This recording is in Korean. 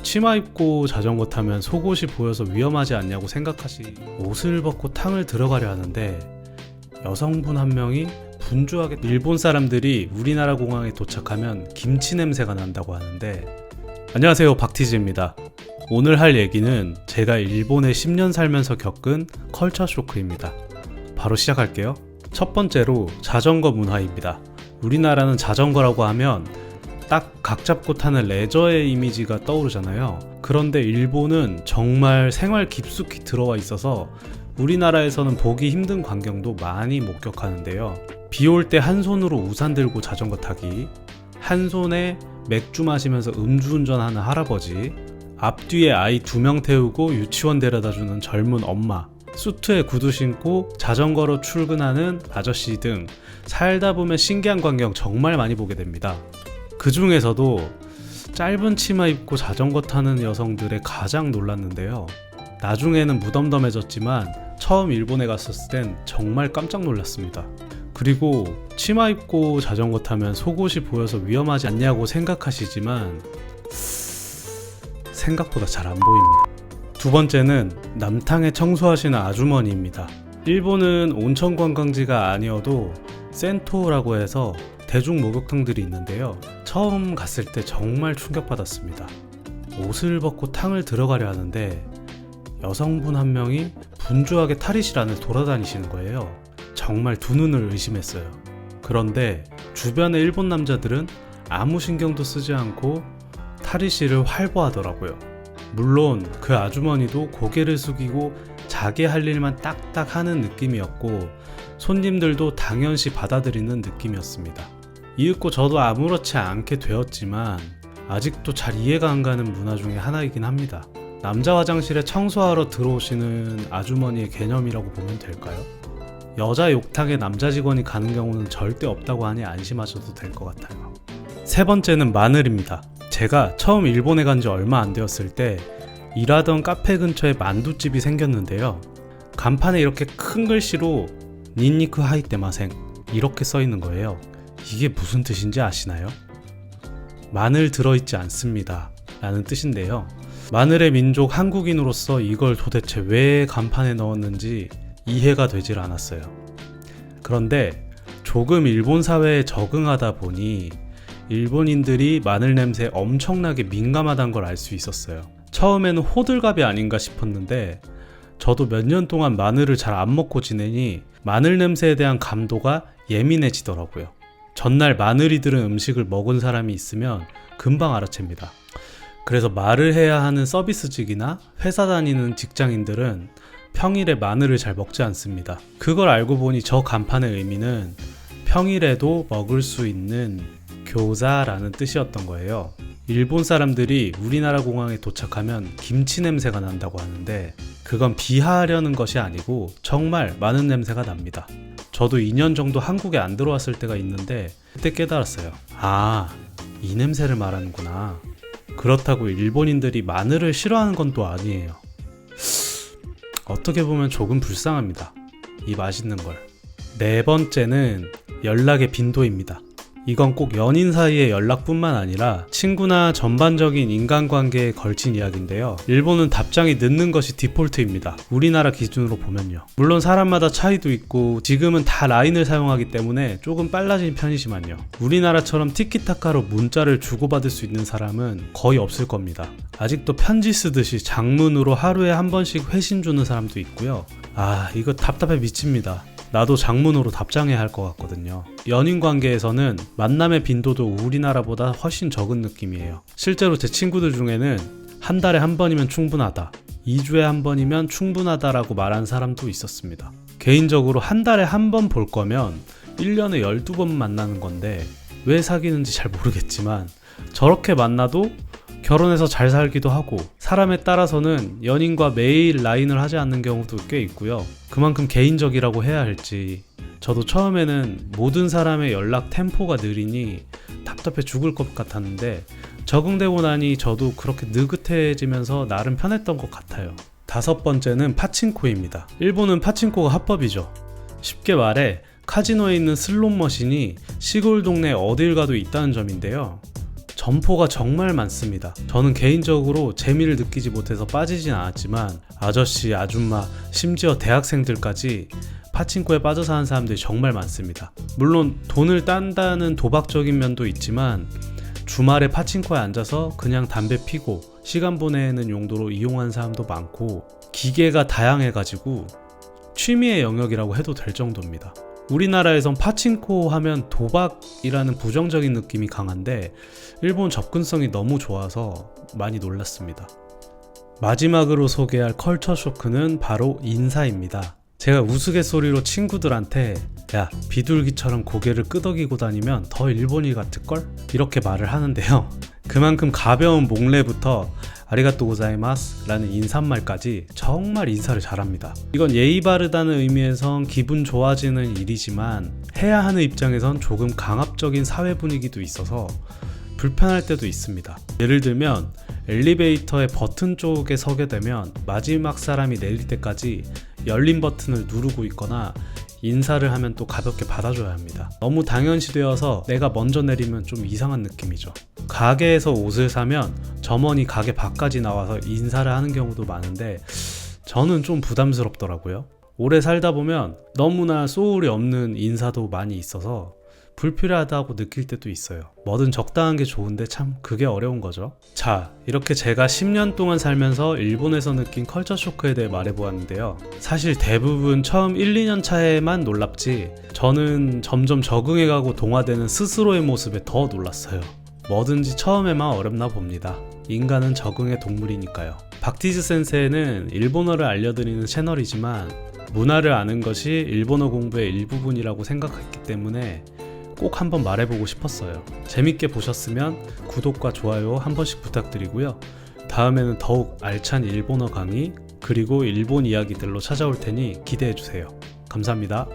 치마 입고 자전거 타면 속옷이 보여서 위험하지 않냐고 옷을 벗고 탕을 들어가려 하는데 여성분 한 명이 분주하게 일본 사람들이 우리나라 공항에 도착하면 김치 냄새가 난다고 하는데, 안녕하세요, 박티즈입니다. 오늘 할 얘기는 제가 일본에 10년 살면서 겪은 컬처 쇼크입니다. 바로 시작할게요. 첫 번째로 자전거 문화입니다. 우리나라는 자전거라고 하면 딱 각 잡고 타는 레저의 이미지가 떠오르잖아요. 그런데 일본은 정말 생활 깊숙이 들어와 있어서 우리나라에서는 보기 힘든 광경도 많이 목격하는데요. 비 올 때 한 손으로 우산 들고 자전거 타기, 한 손에 맥주 마시면서 음주운전하는 할아버지, 앞뒤에 아이 2명 태우고 유치원 데려다주는 젊은 엄마, 수트에 구두 신고 자전거로 출근하는 아저씨 등 살다 보면 신기한 광경 정말 많이 보게 됩니다. 그 중에서도 짧은 치마 입고 자전거 타는 여성들에 가장 놀랐는데요. 나중에는 무덤덤해졌지만 처음 일본에 갔었을 땐 정말 깜짝 놀랐습니다. 그리고 치마 입고 자전거 타면 속옷이 보여서 위험하지 않냐고 생각하시지만 생각보다 잘 안 보입니다. 두 번째는 남탕에 청소하시는 아주머니입니다. 일본은 온천 관광지가 아니어도 센토라고 해서 대중 목욕탕들이 있는데요. 처음 갔을 때 정말 충격받았습니다. 옷을 벗고 탕을 들어가려 하는데 여성분 한 명이 분주하게 탈의실 안을 돌아다니시는 거예요. 정말 두 눈을 의심했어요. 그런데 주변의 일본 남자들은 아무 신경도 쓰지 않고 탈의실을 활보하더라고요. 물론 그 아주머니도 고개를 숙이고 자기 할 일만 딱딱 하는 느낌이었고 손님들도 당연시 받아들이는 느낌이었습니다. 이윽고 저도 아무렇지 않게 되었지만 아직도 잘 이해가 안 가는 문화 중에 하나이긴 합니다. 남자 화장실에 청소하러 들어오시는 아주머니의 개념이라고 보면 될까요? 여자 욕탕에 남자 직원이 가는 경우는 절대 없다고 하니 안심하셔도 될 것 같아요. 세 번째는 마늘입니다. 제가 처음 일본에 간 지 얼마 안 되었을 때 일하던 카페 근처에 만두집이 생겼는데요. 간판에 이렇게 큰 글씨로 닌니쿠 하이테마생 이렇게 써있는 거예요. 이게 무슨 뜻인지 아시나요? 마늘 들어있지 않습니다 라는 뜻인데요. 마늘의 민족 한국인으로서 이걸 도대체 왜 간판에 넣었는지 이해가 되질 않았어요. 그런데 조금 일본 사회에 적응하다 보니 일본인들이 마늘 냄새에 엄청나게 민감하다는 걸 알 수 있었어요. 처음에는 호들갑이 아닌가 싶었는데 저도 몇 년 동안 마늘을 잘 안 먹고 지내니 마늘 냄새에 대한 감도가 예민해지더라고요. 전날 마늘이 들은 음식을 먹은 사람이 있으면 금방 알아챕니다. 그래서 말을 해야 하는 서비스직이나 회사 다니는 직장인들은 평일에 마늘을 잘 먹지 않습니다. 그걸 알고 보니 저 간판의 의미는 평일에도 먹을 수 있는 교자라는 뜻이었던 거예요. 일본 사람들이 우리나라 공항에 도착하면 김치 냄새가 난다고 하는데 그건 비하하려는 것이 아니고 정말 많은 냄새가 납니다. 저도 2년 정도 한국에 안 들어왔을 때가 있는데 그때 깨달았어요. 아, 이 냄새를 말하는구나. 그렇다고 일본인들이 마늘을 싫어하는 건 또 아니에요. 어떻게 보면 조금 불쌍합니다. 이 맛있는 걸. 네 번째는 연락의 빈도입니다. 이건 꼭 연인 사이의 연락뿐만 아니라 친구나 전반적인 인간관계에 걸친 이야기인데요. 일본은 답장이 늦는 것이 디폴트입니다. 우리나라 기준으로 보면요. 물론 사람마다 차이도 있고 지금은 다 라인을 사용하기 때문에 조금 빨라진 편이지만요. 우리나라처럼 티키타카로 문자를 주고받을 수 있는 사람은 거의 없을 겁니다. 아직도 편지 쓰듯이 장문으로 하루에 한 번씩 회신 주는 사람도 있고요. 이거 답답해 미칩니다. 나도 장문으로 답장해야 할 것 같거든요. 연인 관계에서는 만남의 빈도도 우리나라보다 훨씬 적은 느낌이에요. 실제로 제 친구들 중에는 한 달에 한 번이면 충분하다, 2주에 한 번이면 충분하다라고 말한 사람도 있었습니다. 개인적으로 한 달에 한 번 볼 거면 1년에 12번 만나는 건데 왜 사귀는지 잘 모르겠지만 저렇게 만나도 결혼해서 잘 살기도 하고 사람에 따라서는 연인과 매일 라인을 하지 않는 경우도 꽤 있고요. 그만큼 개인적이라고 해야 할지 저도 처음에는 모든 사람의 연락 템포가 느리니 답답해 죽을 것 같았는데 적응되고 나니 저도 그렇게 느긋해지면서 나름 편했던 것 같아요. 다섯 번째는 파친코입니다. 일본은 파친코가 합법이죠. 쉽게 말해 카지노에 있는 슬롯 머신이 시골 동네 어딜 가도 있다는 점인데요. 점포가 정말 많습니다. 저는 개인적으로 재미를 느끼지 못해서 빠지진 않았지만 아저씨, 아줌마, 심지어 대학생들까지 파친코에 빠져 사는 사람들이 정말 많습니다. 물론 돈을 딴다는 도박적인 면도 있지만 주말에 파친코에 앉아서 그냥 담배 피고 시간 보내는 용도로 이용하는 사람도 많고 기계가 다양해가지고 취미의 영역이라고 해도 될 정도입니다. 우리나라에선 파친코 하면 도박이라는 부정적인 느낌이 강한데 일본 접근성이 너무 좋아서 많이 놀랐습니다. 마지막으로 소개할 컬처 쇼크는 바로 인사입니다. 제가 우스갯소리로 친구들한테 야, 비둘기처럼 고개를 끄덕이고 다니면 더 일본인 같을걸? 이렇게 말을 하는데요. 그만큼 가벼운 목례부터 아리가또 고자이마스 라는 인사말까지 정말 인사를 잘합니다. 이건 예의 바르다는 의미에선 기분 좋아지는 일이지만 해야 하는 입장에선 조금 강압적인 사회 분위기도 있어서 불편할 때도 있습니다. 예를 들면 엘리베이터의 버튼 쪽에 서게 되면 마지막 사람이 내릴 때까지 열린 버튼을 누르고 있거나 인사를 하면 또 가볍게 받아줘야 합니다. 너무 당연시되어서 내가 먼저 내리면 좀 이상한 느낌이죠. 가게에서 옷을 사면 점원이 가게 밖까지 나와서 인사를 하는 경우도 많은데 저는 좀 부담스럽더라고요. 오래 살다 보면 너무나 소울이 없는 인사도 많이 있어서 불필요하다고 느낄 때도 있어요. 뭐든 적당한 게 좋은데 참 그게 어려운 거죠. 자, 이렇게 제가 10년 동안 살면서 일본에서 느낀 컬처 쇼크에 대해 말해보았는데요. 사실 대부분 처음 1, 2년 차에만 놀랍지 저는 점점 적응해가고 동화되는 스스로의 모습에 더 놀랐어요. 뭐든지 처음에만 어렵나 봅니다. 인간은 적응의 동물이니까요. 박티즈 센세이는 일본어를 알려드리는 채널이지만 문화를 아는 것이 일본어 공부의 일부분이라고 생각했기 때문에 꼭 한번 말해보고 싶었어요. 재밌게 보셨으면 구독과 좋아요 한 번씩 부탁드리고요. 다음에는 더욱 알찬 일본어 강의 그리고 일본 이야기들로 찾아올 테니 기대해주세요. 감사합니다.